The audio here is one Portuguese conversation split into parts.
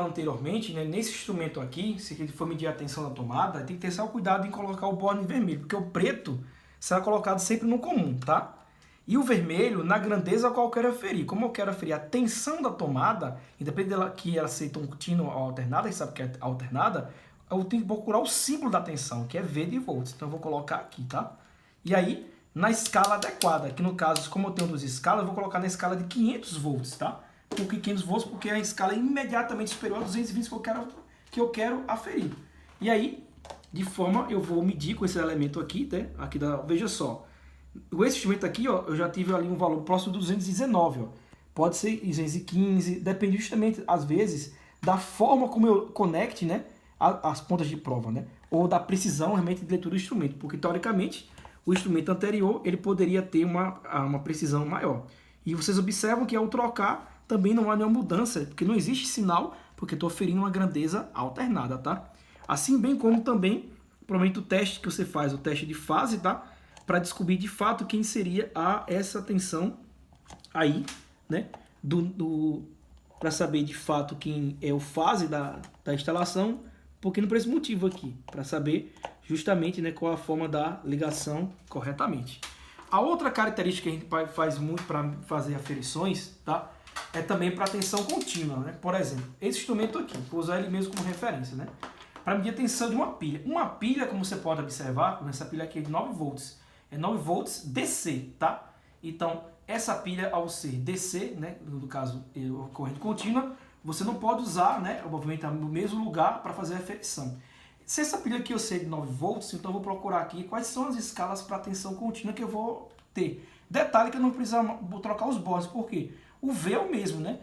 falando anteriormente, né, nesse instrumento aqui, se ele for medir a tensão da tomada, tem que ter só cuidado em colocar o borne vermelho, porque o preto será colocado sempre no comum, tá? E o vermelho na grandeza a qual eu quero aferir. Como eu quero aferir a tensão da tomada, independente dela que ela seja contínua ou alternada, a gente sabe que é alternada, eu tenho que procurar o símbolo da tensão, que é V de volts. Então eu vou colocar aqui, tá? E aí, na escala adequada, que no caso, como eu tenho duas escalas, eu vou colocar na escala de 500 volts, tá? Por que 500 volts? Porque a escala é imediatamente superior a 220 que eu quero aferir. E aí, de forma, eu vou medir com esse elemento aqui, né? Veja só. Esse instrumento aqui, ó, eu já tive ali um valor próximo do 219, ó. Pode ser 215, depende justamente, às vezes, da forma como eu conecte, né, as pontas de prova, né? Ou da precisão realmente de leitura do instrumento. Porque, teoricamente, o instrumento anterior, ele poderia ter uma precisão maior. E vocês observam que ao trocar, também não há nenhuma mudança, porque não existe sinal, porque estou aferindo uma grandeza alternada, tá? Assim bem como também, provavelmente o teste que você faz, o teste de fase, tá? Para descobrir de fato quem seria essa tensão aí, né? Para saber de fato quem é o fase da instalação, porque não por esse motivo aqui, para saber justamente, né, qual a forma da ligação corretamente. A outra característica que a gente faz muito para fazer aferições, tá? É também para tensão contínua, né? Por exemplo, esse instrumento aqui, vou usar ele mesmo como referência, né? Para medir a tensão de uma pilha. Uma pilha, como você pode observar, essa pilha aqui é de 9 volts. É 9 volts DC, tá? Então, essa pilha, ao ser DC, né, no caso, corrente contínua, você não pode usar, né, obviamente, no mesmo lugar para fazer a aferição. Se essa pilha aqui eu sei de 9 volts, então eu vou procurar aqui quais são as escalas para tensão contínua que eu vou ter. Detalhe que eu não preciso trocar os bornes, por quê? O V é o mesmo, né?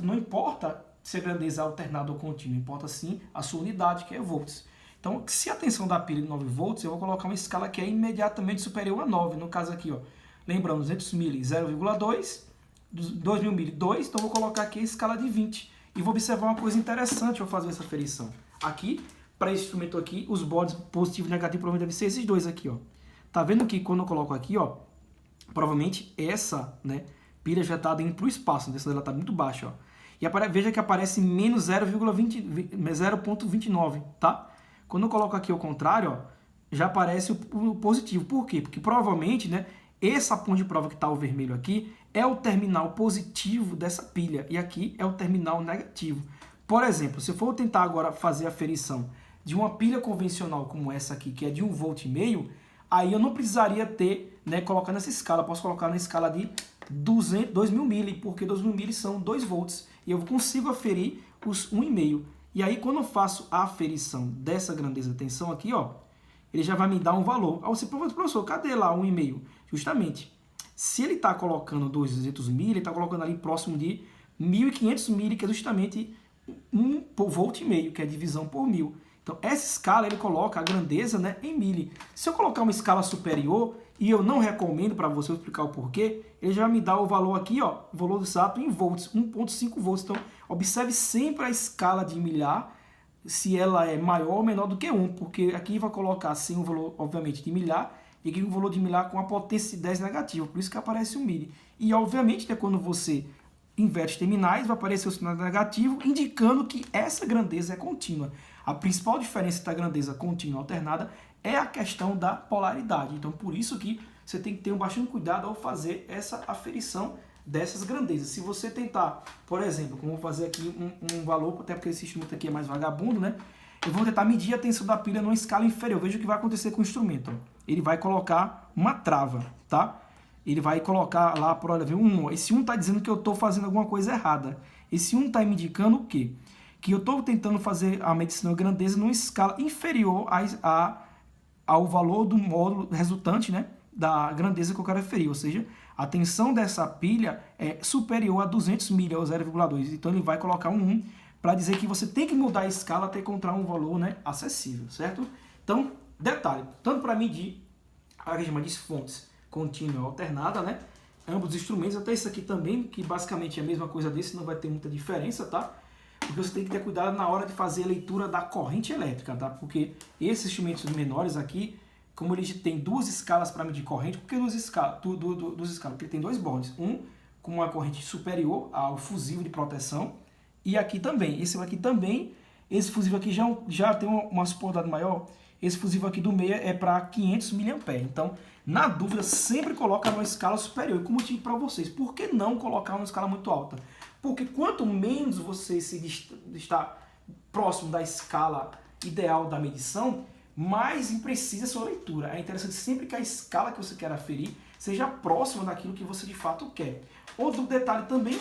Não importa se a grandeza é alternada ou contínua, importa sim a sua unidade, que é volts. Então, se a tensão da pilha é de 9 volts, eu vou colocar uma escala que é imediatamente superior a 9. No caso aqui, ó, lembrando, 200 mili 0,2, 2000 mili 2, então eu vou colocar aqui a escala de 20. E vou observar uma coisa interessante ao fazer essa aferição. Aqui, para esse instrumento aqui, os bordes positivo e negativo provavelmente devem ser esses dois aqui, ó. Tá vendo que quando eu coloco aqui, ó, provavelmente essa, né, pilha já está indo para o espaço, né? Ela está muito baixa, ó. E veja que aparece menos 0,29, tá? Quando eu coloco aqui ao contrário, ó, já aparece o positivo. Por quê? Porque provavelmente, né, essa ponta de prova que está o vermelho aqui é o terminal positivo dessa pilha e aqui é o terminal negativo. Por exemplo, se eu for tentar agora fazer a aferição de uma pilha convencional como essa aqui, que é de 1,5 volt, aí eu não precisaria ter, né, colocar nessa escala, posso colocar na escala de 2000 mili, porque 2000 mili são 2 volts, e eu consigo aferir os 1,5. E aí, quando eu faço a aferição dessa grandeza de tensão aqui, ó, ele já vai me dar um valor. Aí você pergunta, professor, cadê lá 1,5? Justamente, se ele está colocando 200 mili, ele está colocando ali próximo de 1.500 mili, que é justamente 1 volt e meio, que é a divisão por 1000. Então, essa escala ele coloca a grandeza, né, em mili. Se eu colocar uma escala superior, e eu não recomendo para você explicar o porquê, ele já me dá o valor aqui, ó, o valor exato em volts, 1,5 volts. Então, observe sempre a escala de milhar, se ela é maior ou menor do que 1, porque aqui vai colocar sim o valor, obviamente, de milhar, e aqui o valor de milhar com a potência de 10 negativa, por isso que aparece um mili. E, obviamente, né, quando você inverte terminais, vai aparecer o sinal negativo, indicando que essa grandeza é contínua. A principal diferença da grandeza contínua alternada é a questão da polaridade. Então, por isso que você tem que ter bastante cuidado ao fazer essa aferição dessas grandezas. Se você tentar, por exemplo, como eu vou fazer aqui um valor, até porque esse instrumento aqui é mais vagabundo, né? Eu vou tentar medir a tensão da pilha numa escala inferior. Veja o que vai acontecer com o instrumento. Ele vai colocar uma trava, tá? Ele vai colocar lá, por olha, 1. Esse 1 está dizendo que eu estou fazendo alguma coisa errada. Esse 1 está me indicando o quê? Que eu estou tentando fazer a medição de grandeza numa escala inferior ao valor do módulo resultante, né, da grandeza que eu quero referir. Ou seja, a tensão dessa pilha é superior a 200 mili, ou 0,2. Então ele vai colocar um 1 para dizer que você tem que mudar a escala até encontrar um valor, né, acessível, certo? Então, detalhe, tanto para medir a que chama de fontes contínua alternada, né? Ambos os instrumentos, até isso aqui também, que basicamente é a mesma coisa desse, não vai ter muita diferença, tá? Porque você tem que ter cuidado na hora de fazer a leitura da corrente elétrica, tá? Porque esses instrumentos menores aqui, como eles têm duas escalas para medir corrente, por que duas escalas? Porque ele tem dois bornes, um com uma corrente superior ao fusível de proteção e aqui também. Esse aqui também, esse fusível aqui já tem uma suportabilidade maior. Esse fusível aqui do meio é para 500 mA. Então, na dúvida, sempre coloca numa escala superior. E como eu digo para vocês, por que não colocar numa escala muito alta? Porque quanto menos você está próximo da escala ideal da medição, mais imprecisa a sua leitura. É interessante sempre que a escala que você quer aferir seja próxima daquilo que você de fato quer. Outro detalhe também,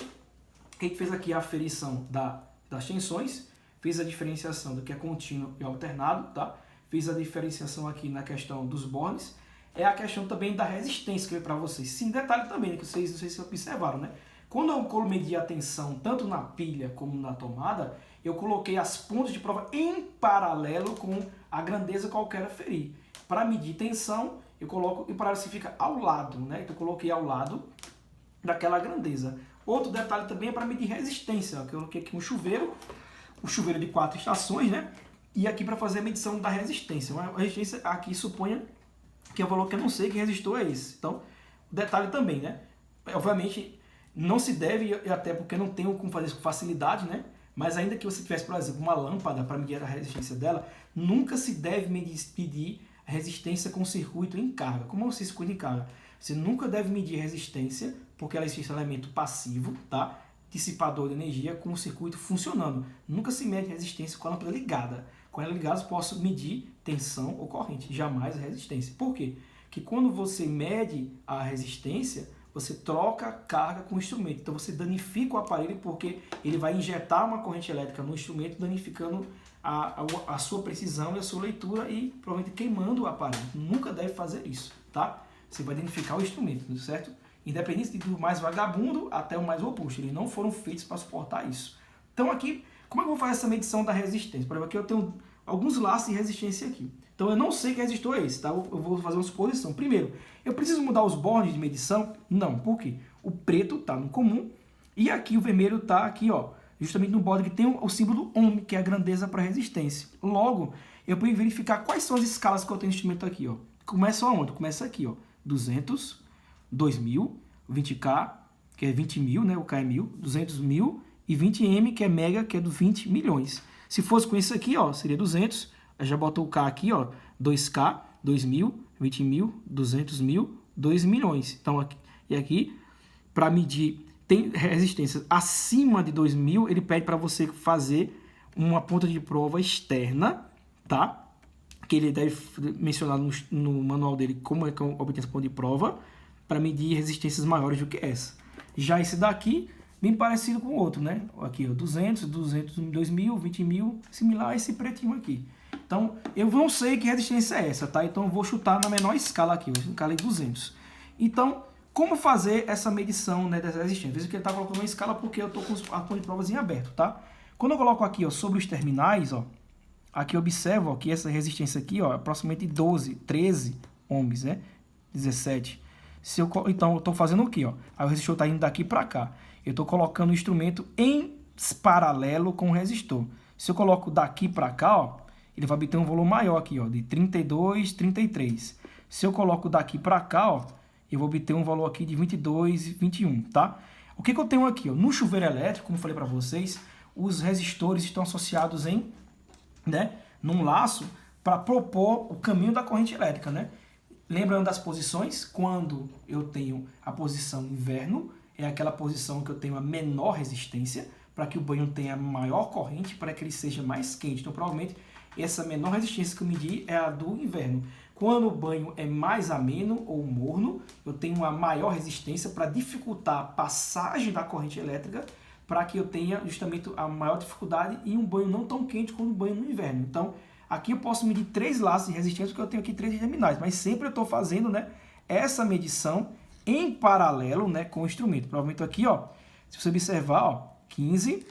que a gente fez aqui a aferição das tensões, fez a diferenciação do que é contínuo e alternado, tá? Fiz a diferenciação aqui na questão dos bornes, é a questão também da resistência que eu para vocês. Sim, detalhe também, que vocês não sei se observaram, né? Quando eu medi a tensão tanto na pilha como na tomada, eu coloquei as pontas de prova em paralelo com a grandeza que eu quero aferir. Para medir tensão, eu coloco em paralelo, fica ao lado, né? Então eu coloquei ao lado daquela grandeza. Outro detalhe também é para medir resistência, ó, que eu coloquei aqui um chuveiro, o chuveiro de 4 estações, né? E aqui para fazer a medição da resistência. A resistência aqui suponha que é o valor que eu não sei que resistor é esse. Então, detalhe também, né? Obviamente, não se deve, até porque não tenho como fazer isso com facilidade, né? Mas ainda que você tivesse, por exemplo, uma lâmpada para medir a resistência dela, nunca se deve medir a resistência com circuito em carga. Como é o circuito em carga? Você nunca deve medir a resistência, porque ela existe um elemento passivo, tá? Dissipador de energia com o circuito funcionando. Nunca se mede resistência com a lâmpada ligada. Com ela ligada, eu posso medir tensão ou corrente, jamais a resistência. Por quê? Porque quando você mede a resistência, você troca carga com o instrumento. Então você danifica o aparelho porque ele vai injetar uma corrente elétrica no instrumento, danificando a sua precisão e a sua leitura e provavelmente queimando o aparelho. Nunca deve fazer isso, tá? Você vai danificar o instrumento, certo? Independente do mais vagabundo até o mais robusto. Eles não foram feitos para suportar isso. Então aqui, como é que eu vou fazer essa medição da resistência? Por exemplo, aqui eu tenho alguns laços de resistência aqui. Então eu não sei que resistor é esse, tá? Eu vou fazer uma suposição. Primeiro, eu preciso mudar os bornes de medição? Não, por quê? O preto está no comum e aqui o vermelho está aqui, ó, justamente no borne que tem o símbolo do ohm, que é a grandeza para resistência. Logo, eu tenho que verificar quais são as escalas que eu tenho no instrumento aqui, ó. Começa aonde? Começa aqui, ó, 200, 2000, 20K, que é 20 mil, né? O K é 1000, 200 mil e 20M, que é mega, que é do 20 milhões. Se fosse com isso aqui, ó, seria 200, já botou o K aqui, ó, 2K, 2000, 20 mil, 200 mil, 2 milhões. Então, aqui para medir, tem resistência acima de 2000, ele pede para você fazer uma ponta de prova externa, tá? Que ele deve mencionar no manual dele como é que obtém essa ponta de prova, para medir resistências maiores do que essa. Já esse daqui, bem parecido com o outro, né? Aqui, ó, 200, 2000, 20 mil, similar a esse pretinho aqui. Então, eu não sei que resistência é essa, tá? Então, eu vou chutar na menor escala aqui, ó, escala de 200. Então, como fazer essa medição, né, dessa resistência? Veja que ele está colocando uma escala porque eu estou com a ponta de provas em aberto, tá? Quando eu coloco aqui, ó, sobre os terminais, ó, aqui observo ó, que essa resistência aqui, ó, é aproximadamente 12, 13 ohms, né? 17. Então, eu estou fazendo o quê? Ó? Aí o resistor está indo daqui para cá. Eu estou colocando o instrumento em paralelo com o resistor. Se eu coloco daqui para cá, ó, ele vai obter um volume maior aqui, ó, de 32, 33. Se eu coloco daqui para cá, ó, eu vou obter um valor aqui de 22, 21, tá? O que eu tenho aqui? Ó? No chuveiro elétrico, como eu falei para vocês, os resistores estão associados num laço para propor o caminho da corrente elétrica, né? Lembrando das posições, quando eu tenho a posição inverno, é aquela posição que eu tenho a menor resistência, para que o banho tenha maior corrente, para que ele seja mais quente. Então, provavelmente, essa menor resistência que eu medi é a do inverno. Quando o banho é mais ameno ou morno, eu tenho uma maior resistência para dificultar a passagem da corrente elétrica, para que eu tenha justamente a maior dificuldade e um banho não tão quente como o banho no inverno. Então, aqui eu posso medir 3 laços de resistência, porque eu tenho aqui 3 terminais, mas sempre eu estou fazendo, né, essa medição em paralelo, né, com o instrumento. Provavelmente aqui, ó, se você observar, ó, 15,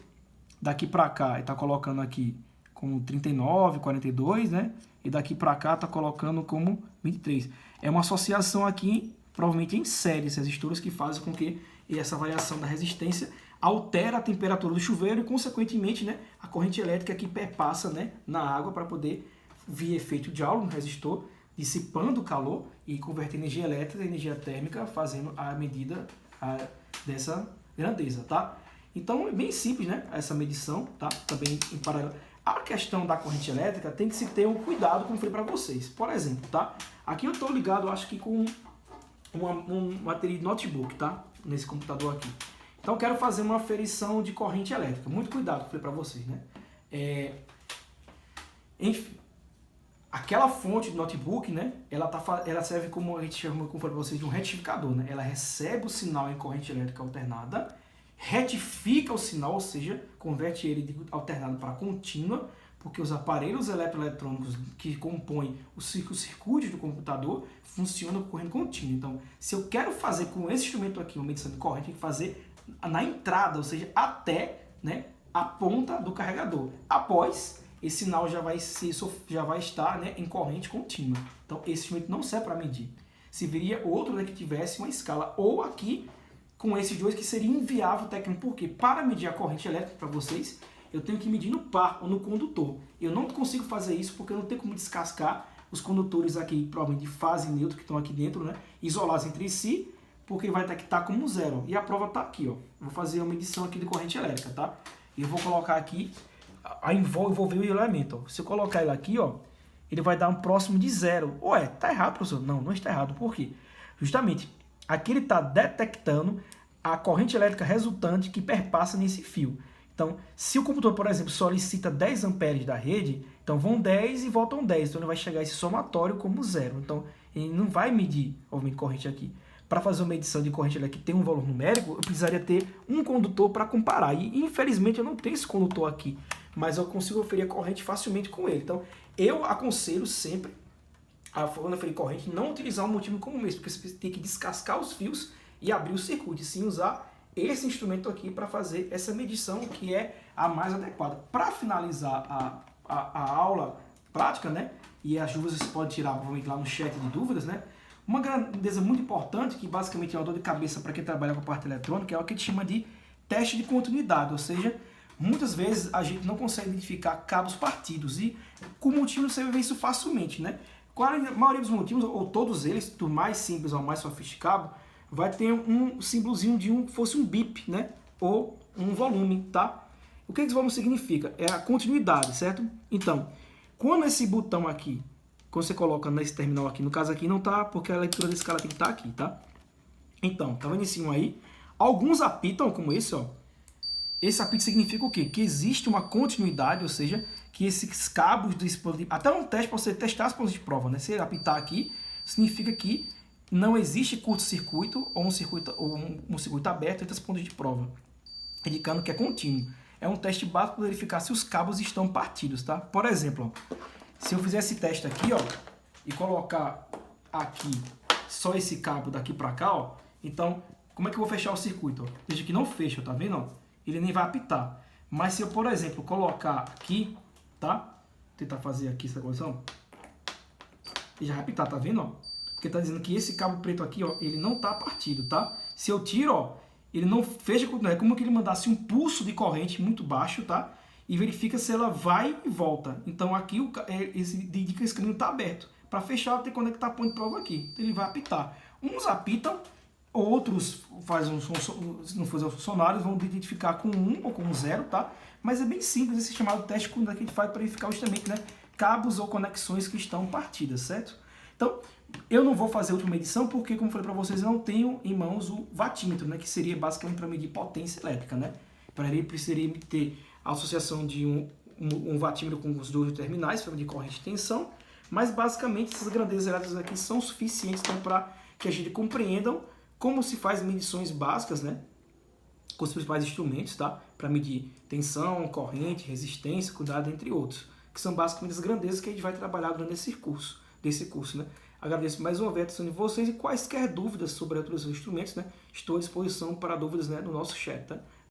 daqui para cá ele está colocando aqui com 39, 42, né, e daqui para cá está colocando como 23. É uma associação aqui, provavelmente em série, essas resistores que fazem com que essa variação da resistência altera a temperatura do chuveiro e, consequentemente, né, a corrente elétrica que perpassa, né, na água para poder, via efeito de Joule no resistor, dissipando o calor e converter energia elétrica em energia térmica, fazendo a medida dessa grandeza, tá? Então é bem simples, né, essa medição, tá? Também em paralelo. A questão da corrente elétrica tem que se ter um cuidado, como eu falei para vocês. Por exemplo, tá? Aqui eu estou ligado, acho que com uma bateria de notebook, tá? Nesse computador aqui. Então eu quero fazer uma aferição de corrente elétrica. Muito cuidado, como eu falei para vocês, né? Enfim, aquela fonte do notebook, né? Ela serve como a gente chama, como eu falei para vocês, de um retificador, né? Ela recebe o sinal em corrente elétrica alternada, retifica o sinal, ou seja, converte ele de alternado para contínua, porque os aparelhos eletroeletrônicos que compõem os circuitos do computador funcionam com corrente contínua. Então, se eu quero fazer com esse instrumento aqui uma medição de corrente, tem que fazer na entrada, ou seja, até, né, a ponta do carregador. Após, esse sinal já vai estar, né, em corrente contínua. Então, esse instrumento não serve para medir. Se viria outro, né, que tivesse uma escala, ou aqui, com esses dois, que seria inviável técnico. Por quê? Para medir a corrente elétrica para vocês, eu tenho que medir no par ou no condutor. Eu não consigo fazer isso porque eu não tenho como descascar os condutores aqui, provavelmente de fase neutra, que estão aqui dentro, né, isolados entre si, porque vai ter que estar como zero. E a prova está aqui, ó. Vou fazer uma medição aqui de corrente elétrica, tá? E eu vou colocar aqui, envolver o elemento, ó. Se eu colocar ele aqui, ó, ele vai dar um próximo de zero. Ué, tá errado, professor? Não, não está errado. Por quê? Justamente, aqui ele está detectando a corrente elétrica resultante que perpassa nesse fio. Então, se o computador, por exemplo, solicita 10 amperes da rede, então vão 10 e voltam 10. Então, ele vai chegar a esse somatório como zero. Então, ele não vai medir, obviamente, corrente aqui. Para fazer uma medição de corrente elétrica que tem um valor numérico, eu precisaria ter um condutor para comparar. E, infelizmente, eu não tenho esse condutor aqui, mas eu consigo oferir a corrente facilmente com ele. Então, eu aconselho sempre, quando oferir corrente, não utilizar um multímetro como esse, porque você tem que descascar os fios e abrir o circuito, e sim usar esse instrumento aqui para fazer essa medição que é a mais adequada. Para finalizar a aula prática, né, e as dúvidas você pode tirar provavelmente lá no chat de dúvidas, né, uma grandeza muito importante, que basicamente é uma dor de cabeça para quem trabalha com a parte eletrônica, é o que a gente chama de teste de continuidade, ou seja, muitas vezes a gente não consegue identificar cabos partidos, e com o multímetro você vê isso facilmente, né? Com a maioria dos multímetros, ou todos eles, do mais simples ao mais sofisticado, vai ter um símbolozinho de fosse um bip, né? Ou um volume, tá? O que esse volume significa? É a continuidade, certo? Então, quando esse botão aqui, quando você coloca nesse terminal aqui, no caso aqui não tá, porque a leitura desse cara tem que estar aqui, tá? Então, tá vendo em cima aí? Alguns apitam como esse, ó. Esse apito significa o quê? Que existe uma continuidade, ou seja, que esses cabos do dispositivo... Até um teste para você testar as posições de prova, né? Se ele apitar aqui, significa que não existe curto-circuito ou um circuito aberto entre as pontas de prova, indicando que é contínuo. É um teste básico para verificar se os cabos estão partidos, tá? Por exemplo, ó, se eu fizer esse teste aqui, ó, e colocar aqui só esse cabo daqui para cá, ó, então, como é que eu vou fechar o circuito? Ó? Veja que não fecha, tá vendo? Ó? Ele nem vai apitar. Mas se eu, por exemplo, colocar aqui, tá? Vou tentar fazer aqui essa condição. Ele já vai apitar, tá vendo? Ó? Porque tá dizendo que esse cabo preto aqui, ó, ele não tá partido, tá? Se eu tiro, ó, ele não fecha, é como que ele mandasse um pulso de corrente muito baixo, tá? E verifica se ela vai e volta. Então aqui indica que esse caminho está aberto. Para fechar, tem que conectar a ponte de prova aqui. Então, ele vai apitar. Uns apitam, outros fazem um som, se não for funcionários, vão identificar com 1 ou com 0, tá? Mas é bem simples esse chamado teste que a gente faz para verificar justamente, né, cabos ou conexões que estão partidas, certo? Então, eu não vou fazer outra medição porque, como eu falei para vocês, eu não tenho em mãos o watímetro, né, que seria basicamente para medir potência elétrica, né? Para ele precisaria ter a associação de um watímetro com os dois terminais, para medir corrente e tensão, mas basicamente essas grandezas elétricas aqui são suficientes então, para que a gente compreendam como se faz medições básicas, né, com os principais instrumentos, tá, para medir tensão, corrente, resistência, cuidado, entre outros, que são basicamente as grandezas que a gente vai trabalhar durante esse curso, né. Agradeço mais uma vez a atenção de vocês e quaisquer dúvidas sobre a utilização dos instrumentos, né, estou à disposição para dúvidas, né, no nosso chat, tá?